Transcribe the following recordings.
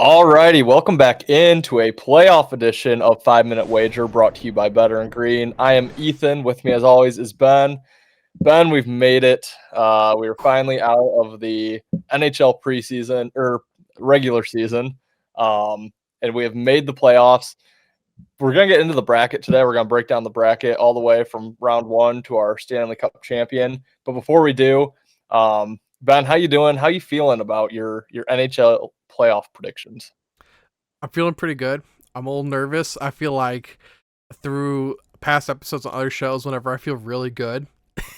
All righty, welcome back into a playoff edition of 5 Minute Wager brought to you by Better and Green. I am Ethan. With me, as always, is Ben. Ben, we've made it. We were finally out of the NHL preseason or regular season, and we have made the playoffs. We're going to get into the bracket today. We're going to break down the bracket all the way from round one to our Stanley Cup champion. But before we do, Ben, how you doing? How you feeling about your NHL playoff predictions? I'm feeling pretty good. I'm a little nervous. I feel like through past episodes on other shows, whenever I feel really good,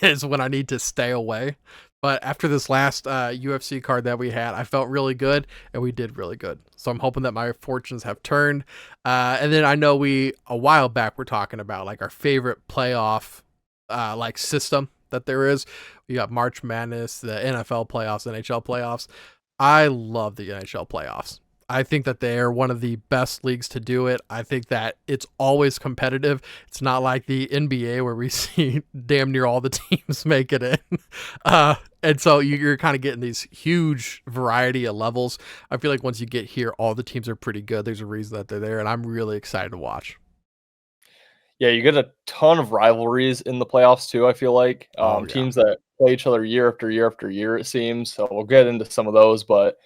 is when I need to stay away. But after this last UFC card that we had, I felt really good, and we did really good. So I'm hoping that my fortunes have turned. And then I know a while back, we're talking about like our favorite playoff like system that there is. We got March Madness, the NFL playoffs, NHL playoffs. I love the NHL playoffs. I think that they're one of the best leagues to do it. I think that it's always competitive. It's not like the NBA where we see damn near all the teams make it in. And so you're kind of getting these huge variety of levels. I feel like once you get here, all the teams are pretty good. There's a reason that they're there, and I'm really excited to watch. Yeah, you get a ton of rivalries in the playoffs too, I feel like. Oh, yeah. Teams that play each other year after year after year, it seems. So we'll get into some of those. But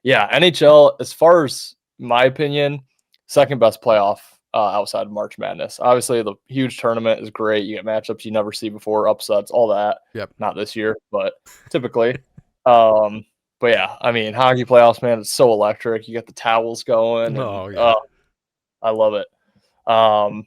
yeah, NHL, as far as my opinion, second best playoff outside of March Madness. Obviously, the huge tournament is great. You get matchups you never see before, upsets, all that. Yep. Not this year, but typically. Um, but yeah, I mean, hockey playoffs, man, it's so electric. You get the towels going, and Oh, yeah. I love it. Um,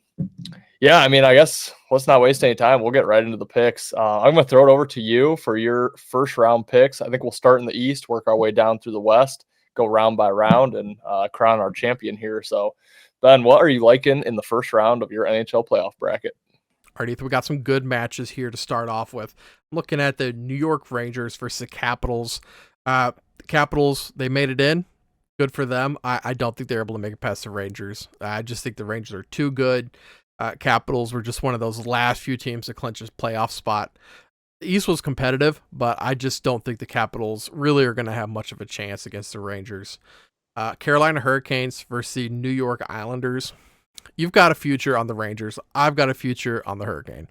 yeah, I mean, I guess let's not waste any time. We'll get right into the picks. I'm going to throw it over to you for your first round picks. I think we'll start in the East, work our way down through the West, go round by round, and crown our champion here. So, Ben, what are you liking in the first round of your NHL playoff bracket? All right, Ethan, we got some good matches here to start off with. I'm looking at the New York Rangers versus the Capitals. The Capitals, they made it in. Good for them. I don't think they're able to make it past the Rangers. I just think the Rangers are too good. Capitals were just one of those last few teams to clinch a playoff spot. The East was competitive, but I just don't think the Capitals really are going to have much of a chance against the Rangers. Carolina Hurricanes versus the New York Islanders. You've got a future on the Rangers. I've got a future on the Hurricane.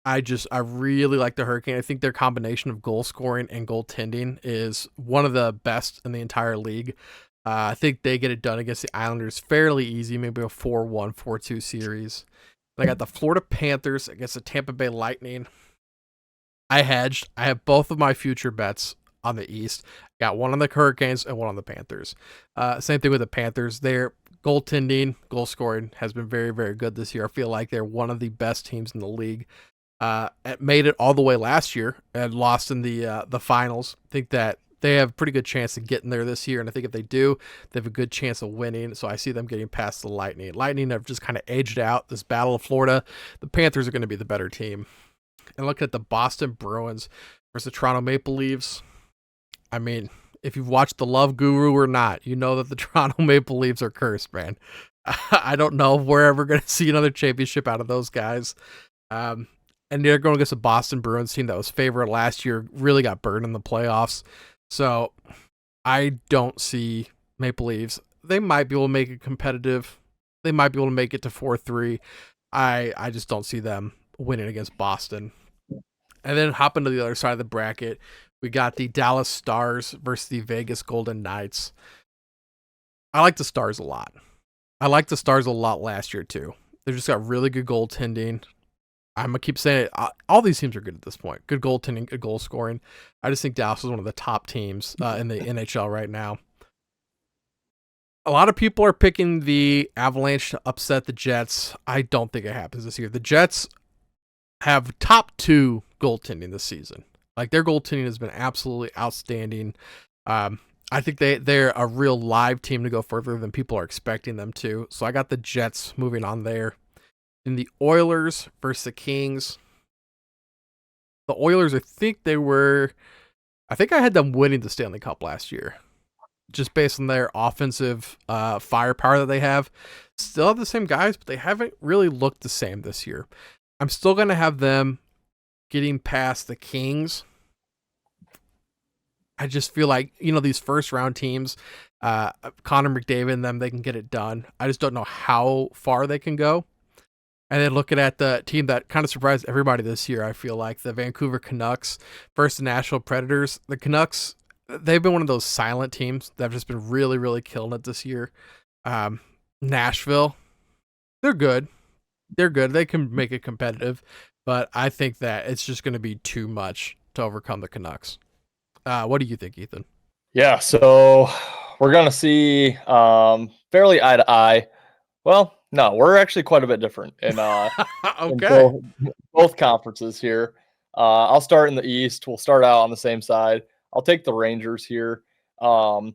I really like the Hurricane. I think their combination of goal scoring and goaltending is one of the best in the entire league. I think they get it done against the Islanders fairly easy, maybe a 4-1, 4-2 series. Then I got the Florida Panthers against the Tampa Bay Lightning. I hedged. I have both of my future bets on the East. Got one on the Hurricanes and one on the Panthers. Same thing with the Panthers. Their goaltending, goal scoring has been very, very good this year. I feel like they're one of the best teams in the league. It made it all the way last year and lost in the finals. I think that they have a pretty good chance of getting there this year, and I think if they do, they have a good chance of winning. So I see them getting past the Lightning. Lightning have just kind of aged out this Battle of Florida. The Panthers are going to be the better team. And look at the Boston Bruins versus the Toronto Maple Leafs. I mean, if you've watched The Love Guru or not, you know that the Toronto Maple Leafs are cursed, man. I don't know if we're ever going to see another championship out of those guys. And they're going against a Boston Bruins team that was favored last year, really got burned in the playoffs. So I don't see Maple Leafs. They might be able to make it competitive. They might be able to make it to 4-3. I just don't see them winning against Boston. And then hopping to the other side of the bracket, we got the Dallas Stars versus the Vegas Golden Knights. I like the Stars a lot. I liked the Stars a lot last year too. They've just got really good goaltending. I'm gonna keep saying it. All these teams are good at this point. Good goaltending, good goal scoring. I just think Dallas is one of the top teams in the NHL right now. A lot of people are picking the Avalanche to upset the Jets. I don't think it happens this year. The Jets have top two goaltending this season. Like their goaltending has been absolutely outstanding. I think they're a real live team to go further than people are expecting them to. So I got the Jets moving on there. In the Oilers versus the Kings. The Oilers, I think I had them winning the Stanley Cup last year. Just based on their offensive firepower that they have. Still have the same guys, but they haven't really looked the same this year. I'm still going to have them getting past the Kings. I just feel like, these first round teams, Connor McDavid and them, they can get it done. I just don't know how far they can go. And then looking at the team that kind of surprised everybody this year, I feel like the Vancouver Canucks versus the Nashville Predators. The Canucks, they've been one of those silent teams that have just been really, really killing it this year. Nashville, they're good. They're good. They can make it competitive, but I think that it's just going to be too much to overcome the Canucks. What do you think, Ethan? Yeah, so we're going to see fairly eye to eye. Well, no, we're actually quite a bit different in Okay. both conferences here. I'll start in the East. We'll start out on the same side. I'll take the Rangers here. Um,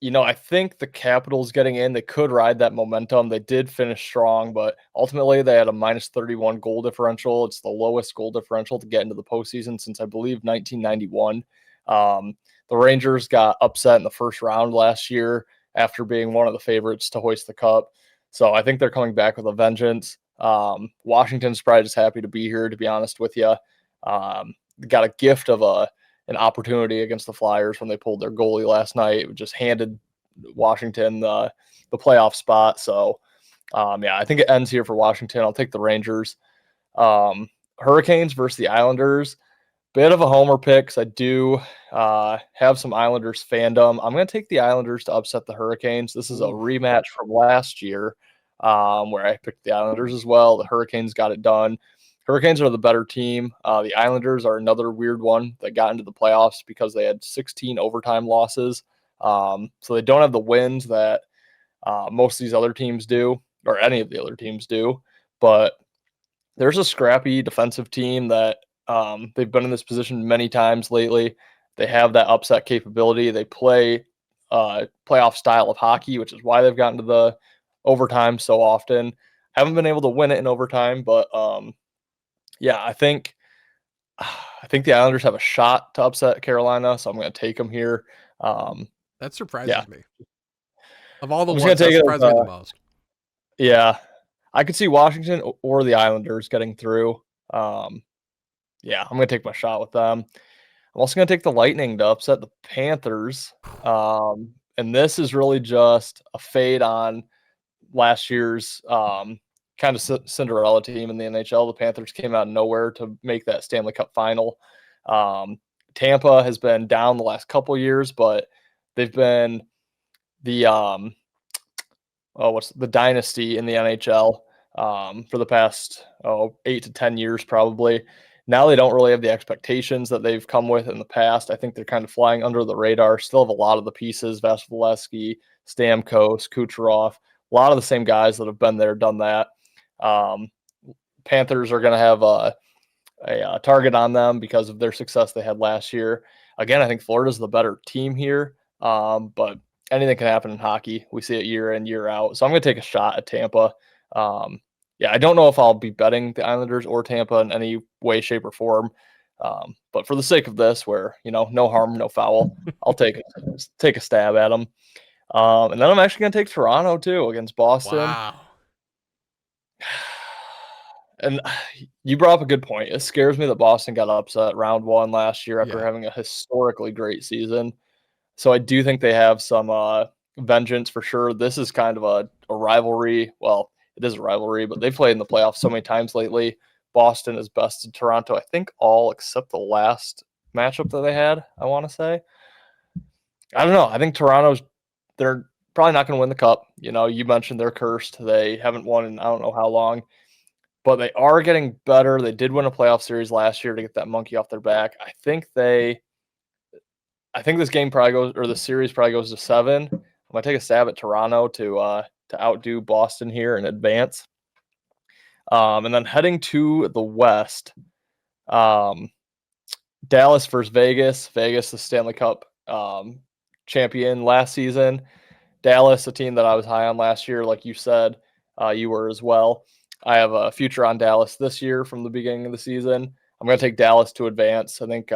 I think the Capitals getting in, they could ride that momentum. They did finish strong, but ultimately they had a minus 31 goal differential. It's the lowest goal differential to get into the postseason since I believe 1991. The Rangers got upset in the first round last year after being one of the favorites to hoist the cup. So I think they're coming back with a vengeance. Washington's probably just happy to be here, to be honest with you. Got a gift of an opportunity against the Flyers when they pulled their goalie last night. It just handed Washington the playoff spot. So, I think it ends here for Washington. I'll take the Rangers. Hurricanes versus the Islanders. Bit of a homer pick because I do have some Islanders fandom. I'm going to take the Islanders to upset the Hurricanes. This is a rematch from last year where I picked the Islanders as well. The Hurricanes got it done. Hurricanes are the better team. The Islanders are another weird one that got into the playoffs because they had 16 overtime losses. So they don't have the wins that most of these other teams do, or any of the other teams do. But there's a scrappy defensive team that they've been in this position many times lately. They have that upset capability. They play playoff style of hockey, which is why they've gotten to the overtime so often. Haven't been able to win it in overtime, but I think the Islanders have a shot to upset Carolina, so I'm going to take them here. That surprises me. Of all the I'm just ones, gonna that take it surprised me the most. Yeah, I could see Washington or the Islanders getting through. I'm going to take my shot with them. I'm also going to take the Lightning to upset the Panthers. And this is really just a fade on last year's kind of Cinderella team in the NHL. The Panthers came out of nowhere to make that Stanley Cup final. Tampa has been down the last couple years, but they've been the what's the dynasty in the NHL for the past 8 to 10 years probably. Now they don't really have the expectations that they've come with in the past. I think they're kind of flying under the radar. Still have a lot of the pieces: Vasilevsky, Stamkos, Kucherov, a lot of the same guys that have been there, done that. Panthers are going to have a target on them because of their success they had last year. Again, I think Florida's the better team here, but anything can happen in hockey. We see it year in, year out. So I'm going to take a shot at Tampa. I don't know if I'll be betting the Islanders or Tampa in any way, shape, or form. But for the sake of this, where no harm, no foul, I'll take a stab at them. And then I'm actually going to take Toronto too against Boston. Wow. And you brought up a good point. It scares me that Boston got upset round one last year after having a historically great season. So I do think they have some vengeance for sure. This is kind of a rivalry. Well, it is a rivalry, but they've played in the playoffs so many times lately. Boston has bested Toronto, I think, all except the last matchup that they had, I want to say. I don't know. I think they're probably not going to win the cup. You mentioned they're cursed. They haven't won in I don't know how long, but they are getting better. They did win a playoff series last year to get that monkey off their back. I think this game probably goes, or the series probably goes to 7. I'm gonna take a stab at Toronto to outdo Boston here and advance. And then heading to the West, Dallas versus Vegas. Vegas, the Stanley Cup champion last season. Dallas, a team that I was high on last year, like you said, you were as well. I have a future on Dallas this year from the beginning of the season. I'm going to take Dallas to advance. I think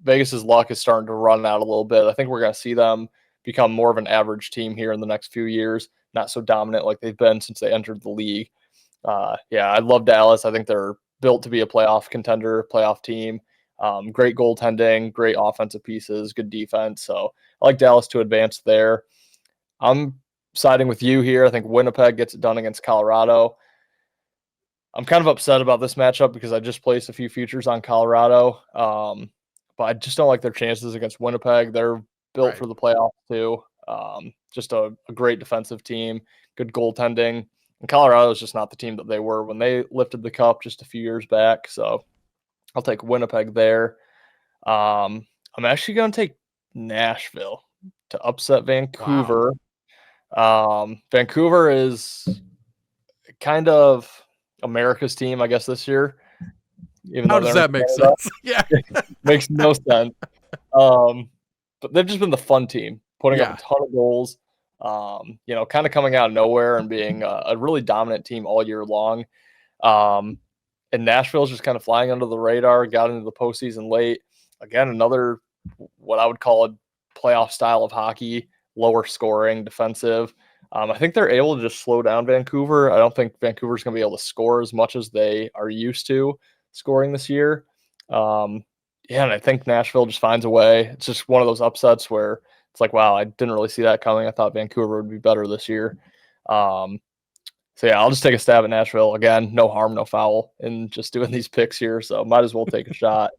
Vegas's luck is starting to run out a little bit. I think we're going to see them become more of an average team here in the next few years, not so dominant like they've been since they entered the league. I love Dallas. I think they're built to be a playoff contender, playoff team. Great goaltending, great offensive pieces, good defense. So I like Dallas to advance there. I'm siding with you here. I think Winnipeg gets it done against Colorado. I'm kind of upset about this matchup because I just placed a few futures on Colorado, but I just don't like their chances against Winnipeg. They're built Right. for the playoffs too. Just a great defensive team, good goaltending. And Colorado is just not the team that they were when they lifted the cup just a few years back. So I'll take Winnipeg there. I'm actually going to take Nashville to upset Wow. Vancouver. Vancouver is kind of America's team, I guess, this year, even How though does they're in that make Canada. sense? Yeah. Makes no sense. Um, but they've just been the fun team, putting up a Yeah. ton of goals. Kind of coming out of nowhere and being a really dominant team all year long. Um, and Nashville's just kind of flying under the radar. Got into the postseason late. Again, another what I would call a playoff style of hockey, lower scoring, defensive. I think they're able to just slow down Vancouver. I don't think Vancouver's going to be able to score as much as they are used to scoring this year. Um, yeah, and I think Nashville just finds a way. It's just one of those upsets where it's like, wow, I didn't really see that coming. I thought Vancouver would be better this year. Um, so yeah, I'll just take a stab at Nashville again. No harm, no foul in just doing these picks here. So might as well take a shot.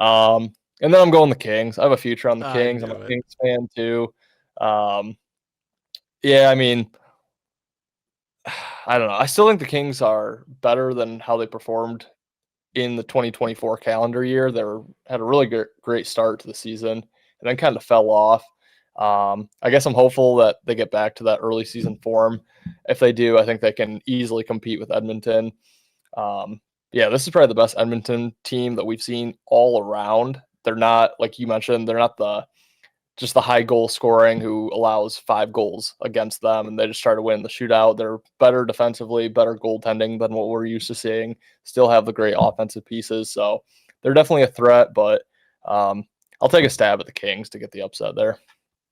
And then I'm going the Kings. I have a future on the I Kings. I'm a knew it. Kings fan too. Um, yeah, I mean, I don't know. I still think the Kings are better than how they performed in the 2024 calendar year. Had a really great start to the season and then kind of fell off. I guess I'm hopeful that they get back to that early season form. If they do, I think they can easily compete with Edmonton. Yeah, this is probably the best Edmonton team that we've seen all around. They're not, like you mentioned, they're not the high goal scoring who allows 5 goals against them and they just try to win the shootout. They're better defensively, better goaltending than what we're used to seeing. Still have the great offensive pieces, so they're definitely a threat. But I'll take a stab at the Kings to get the upset there.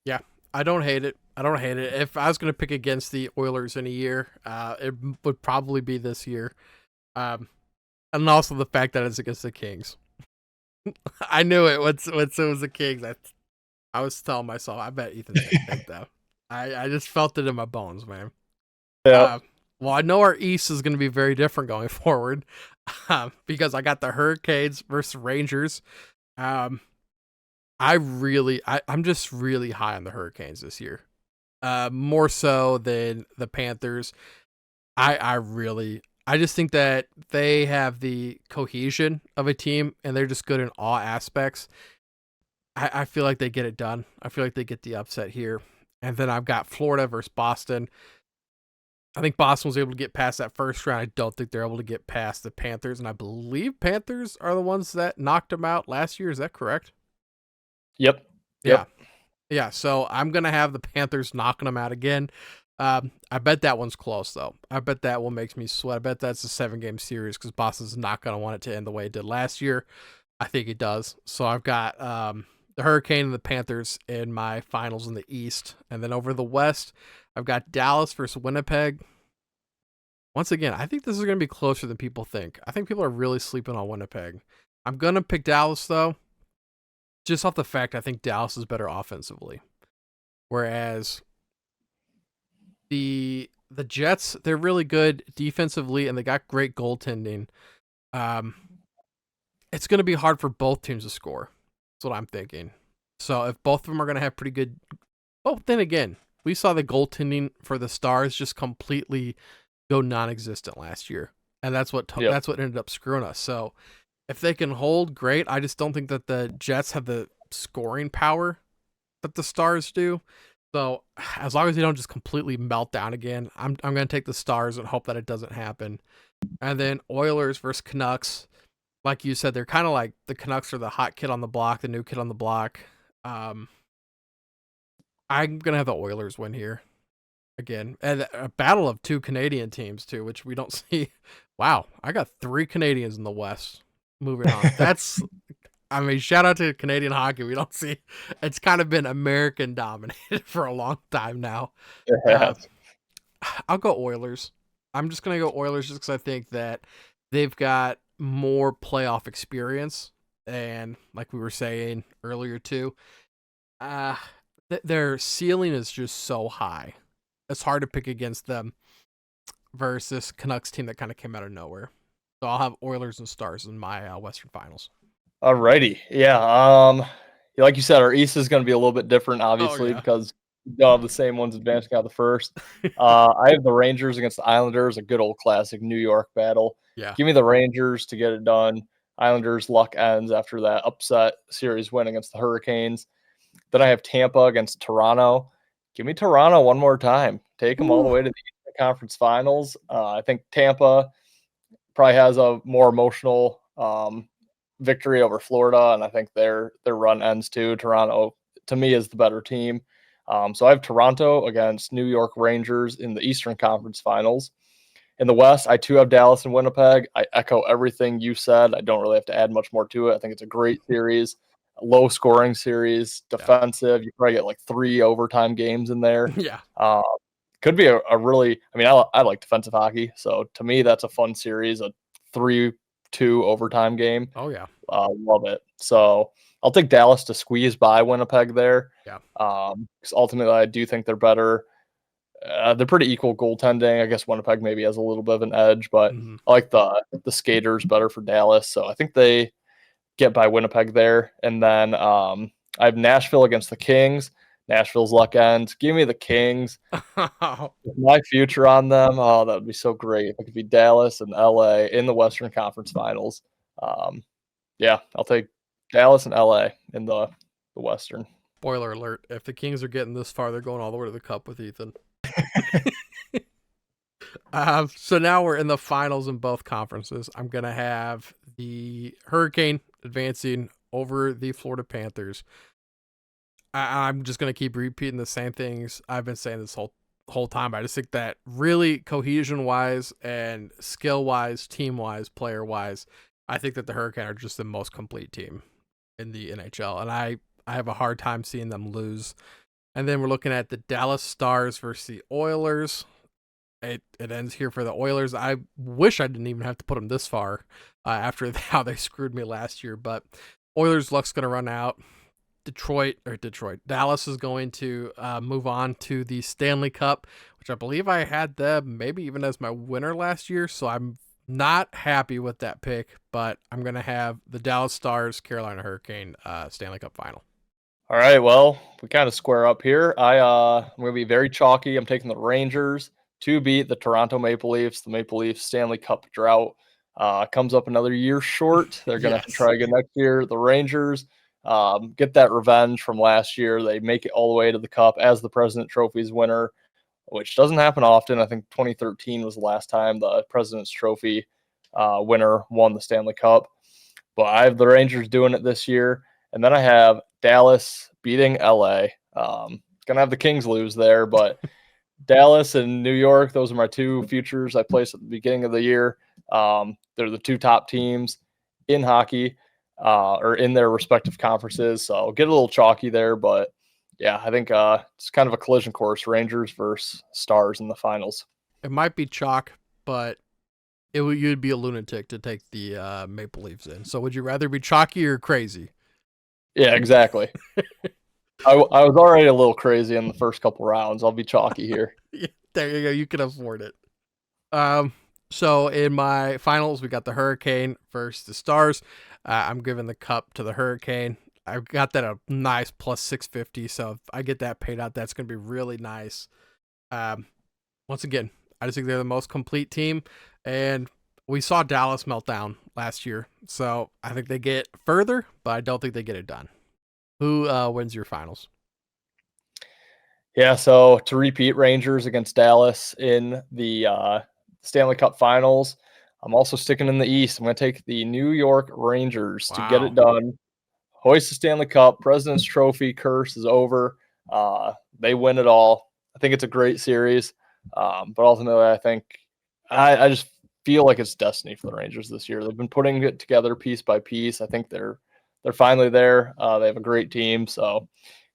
Yeah. I don't hate it. I don't hate it. If I was going to pick against the Oilers in a year, it would probably be this year. Um, and also the fact that it's against the Kings. I knew it once it was the Kings. I was telling myself, I bet Ethan's going to take that. I just felt it in my bones, man. Yeah, Uh, well, I know our East is going to be very different going forward because I got the Hurricanes versus Rangers. Um, I'm just really high on the Hurricanes this year. More so than the Panthers. I just think that they have the cohesion of a team and they're just good in all aspects. I feel like they get it done. I feel like they get the upset here. And then I've got Florida versus Boston. I think Boston was able to get past that first round. I don't think they're able to get past the Panthers. And I believe Panthers are the ones that knocked them out last year. Is that correct? yep, Yeah. yep. Yeah. So I'm going to have the Panthers knocking them out again. I bet that one's close, though. I bet that one makes me sweat. I bet that's a 7-game series because Boston's not going to want it to end the way it did last year. I think it does. So I've got the Hurricane and the Panthers in my finals in the East. And then over the West, I've got Dallas versus Winnipeg. Once again, I think this is going to be closer than people think. I think people are really sleeping on Winnipeg. I'm going to pick Dallas, though, just off the fact I think Dallas is better offensively. Whereas the Jets, they're really good defensively and they got great goaltending. Um, it's going to be hard for both teams to score. That's what I'm thinking. So if both of them are going to have pretty good, well, then again, we saw the goaltending for the Stars just completely go non-existent last year, and Yep. that's what ended up screwing us. So if they can hold, great. I just don't think that the Jets have the scoring power that the Stars do. So as long as they don't just completely melt down again, I'm gonna take the Stars and hope that it doesn't happen. And then Oilers versus Canucks, like you said, they're kind of like the Canucks are the hot kid on the block, the new kid on the block. Um, I'm gonna have the Oilers win here again, and a battle of two Canadian teams too, which we don't see. Wow, I got 3 Canadians in the West. Moving on, that's I mean, shout out to Canadian hockey. We don't see it's kind of been American dominated for a long time now. It Uh, has. I'll go Oilers. I'm just gonna go Oilers just because I think that they've got more playoff experience and like we were saying earlier too, uh, their ceiling is just so high. It's hard to pick against them versus Canucks team that kind of came out of nowhere. So I'll have Oilers and Stars in my Western Finals. Alrighty. Yeah. Like you said, our East is going to be a little bit different, Oh obviously, yeah, because we don't have the same ones advancing out of the first. I have the Rangers against the Islanders, a good old classic New York battle. yeah. Give me the Rangers to get it done. Islanders' luck ends after that upset series win against the Hurricanes. Then I have Tampa against Toronto. Give me Toronto one more time. Take them all the Woo. way to the Eastern Conference Finals. I think Tampa probably has a more emotional victory over Florida, and I think their run ends too. Toronto, to me, is the better team. So I have Toronto against New York Rangers in the Eastern Conference Finals. In the West, I too have Dallas and Winnipeg. I echo everything you said. I don't really have to add much more to it. I think it's a great series, a low scoring series, Yeah, defensive. You probably get like 3 overtime games in there. yeah. Uh, could be a really, I mean, I like defensive hockey. So to me, that's a fun series, a 3-2 overtime game. Oh yeah, Love it. So I'll take Dallas to squeeze by Winnipeg there. yeah. Because ultimately, I do think they're better. They're pretty equal goaltending. I guess Winnipeg maybe has a little bit of an edge, but Mm-hmm. I like the skaters better for Dallas. So I think they get by Winnipeg there. And then I have Nashville against the Kings. Nashville's luck ends. Give me the Kings. With my future on them. Oh, that would be so great. If it could be Dallas and LA in the Western Conference Finals. Um, yeah, I'll take Dallas and LA in the Western. Spoiler alert: if the Kings are getting this far, they're going all the way to the Cup with Ethan. So now we're in the finals in both conferences. I'm gonna have the Hurricane advancing over the Florida Panthers. I'm just gonna keep repeating the same things I've been saying this whole time. I just think that really cohesion wise and skill wise, team wise, player wise, I think that the Hurricane are just the most complete team in the NHL, and I have a hard time seeing them lose. And then we're looking at the Dallas Stars versus the Oilers. It ends here for the Oilers. I wish I didn't even have to put them this far after how they screwed me last year, but Oilers' luck's going to run out. Dallas is going to move on to the Stanley Cup, which I believe I had them maybe even as my winner last year, so I'm not happy with that pick, but I'm going to have the Dallas Stars, Carolina Hurricane Stanley Cup final. All right, well, we kind of square up here. I'm going to be very chalky. I'm taking the Rangers to beat the Toronto Maple Leafs. The Maple Leafs Stanley Cup drought comes up another year short. They're going to have to Yes. try again next year. The Rangers get that revenge from last year. They make it all the way to the Cup as the President Trophy's winner, which doesn't happen often. I think 2013 was the last time the President's Trophy winner won the Stanley Cup. But I have the Rangers doing it this year. And then I have Dallas beating LA. Gonna have the Kings lose there, but Dallas and New York, those are my two futures I placed at the beginning of the year. They're the two top teams in hockey or in their respective conferences. So I'll get a little chalky there, but yeah, I think it's kind of a collision course, Rangers versus Stars in the finals. It might be chalk, but you'd be a lunatic to take the Maple Leafs in. So would you rather be chalky or crazy? Yeah, exactly. I was already a little crazy in the first couple rounds. I'll be chalky here. There you go. You can afford it. So in my finals, we got the Hurricane versus the Stars. I'm giving the cup to the Hurricane. I've got that a nice plus 650. So if I get that paid out, that's going to be really nice. Once again, I just think they're the most complete team, and we saw Dallas melt down last year. So I think they get further, but I don't think they get it done. Who wins your finals? Yeah, so to repeat, Rangers against Dallas in the Stanley Cup Finals. I'm also sticking in the East. I'm going to take the New York Rangers to get it Wow. done. Hoist the Stanley Cup. President's Trophy curse is over. They win it all. I think it's a great series, but ultimately, I think I just feel like it's destiny for the Rangers this year. They've been putting it together piece by piece. I think they're finally there. They have a great team, so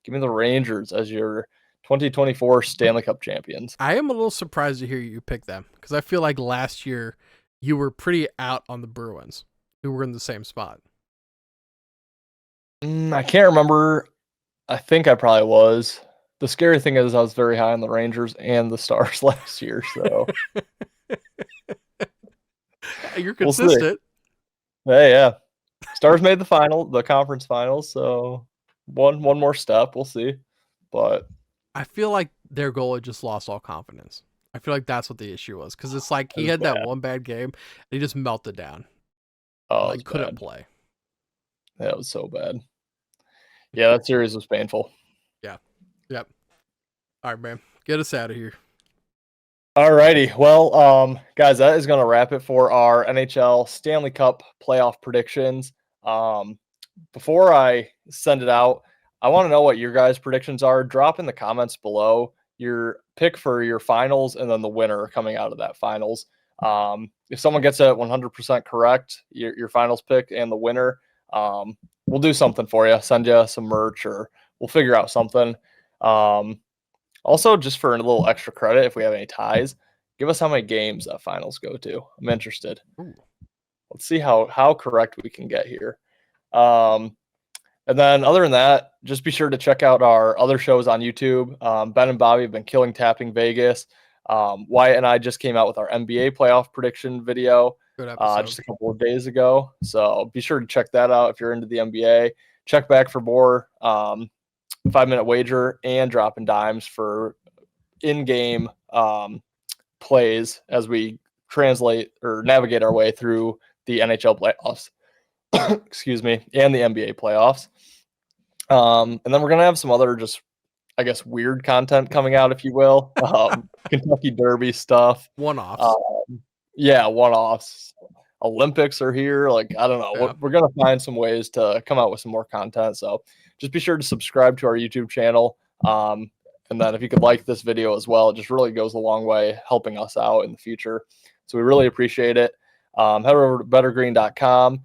give me the Rangers as your 2024 Stanley Cup champions. I am a little surprised to hear you pick them because I feel like last year you were pretty out on the Bruins, who were in the same spot. I can't remember. I think I probably was. The scary thing is I was very high on the Rangers and the Stars last year, so You're we'll see. consistent. Hey, yeah. Stars made the conference finals, so one more step. We'll see. But I feel like their goalie just lost all confidence. I feel like that's what the issue was, because it's like it he was had that bad. one bad game and he just melted down. Oh, it Like was couldn't bad. play. Yeah, it was so bad. Yeah, that series was painful. Yeah. Yep. All right, man. Get us out of here. Alrighty. Well, guys, that is going to wrap it for our NHL Stanley Cup playoff predictions. Before I send it out, I want to know what your guys' predictions are. Drop in the comments below your pick for your finals and then the winner coming out of that finals. If someone gets it 100% correct, your finals pick and the winner, we'll do something for you. Send you some merch or we'll figure out something. Also, just for a little extra credit, if we have any ties, give us how many games that finals go to. I'm interested. Ooh. Let's see how correct we can get here. And then other than that, just be sure to check out our other shows on YouTube. Ben and Bobby have been killing Tapping Vegas. Wyatt and I just came out with our NBA playoff prediction video Good episode. just a couple of days ago. So be sure to check that out if you're into the NBA. Check back for more 5-minute wager and dropping dimes for in-game plays as we translate or navigate our way through the NHL playoffs. Excuse me, and the NBA playoffs. And then we're gonna have some other just, I guess, weird content coming out, if you will. Kentucky Derby stuff. One-offs. Yeah, one-offs. Olympics are here. Like, I don't know. Yeah. We're gonna find some ways to come out with some more content. So just be sure to subscribe to our YouTube channel. And then if you could like this video as well, it just really goes a long way helping us out in the future. So we really appreciate it. Head over to bettergreen.com.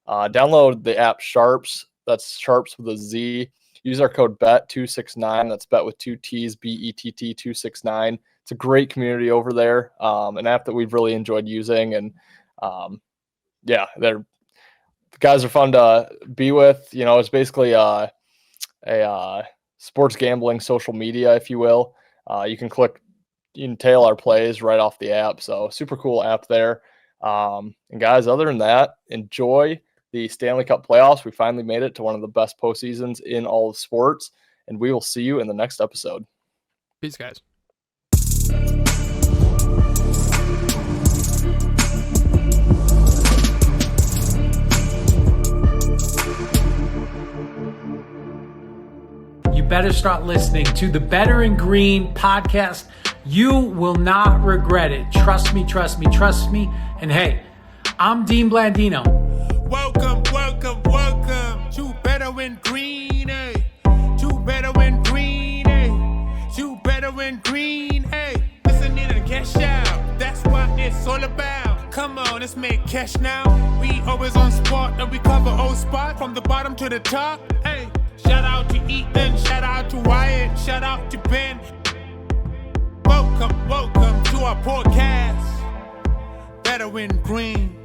Download the app Sharps. That's Sharps with a Z. Use our code BET269. That's bet with 2 T's, BETT 269. It's a great community over there. An app that we've really enjoyed using. And yeah, the guys are fun to be with. You know, it's basically a sports gambling social media, if you will. You can tail our plays right off the app. So super cool app there. And guys, other than that, enjoy the Stanley Cup playoffs. We finally made it to one of the best postseasons in all of sports, and we will see you in the next episode. Peace, guys. You better start listening to the Better and Green podcast. You will not regret it. Trust me, trust me, trust me. And hey, I'm Dean Blandino. Welcome, welcome, welcome to Better and Green, eh? To Better and Green, eh? To Better and Green, eh? Listen in and cash out. That's what it's all about. Come on, let's make cash now. We always on spot and we cover all spot from the bottom to the top, hey. Shout out to Ethan, shout out to Wyatt, shout out to Ben. Welcome, welcome to our podcast, Better and Green.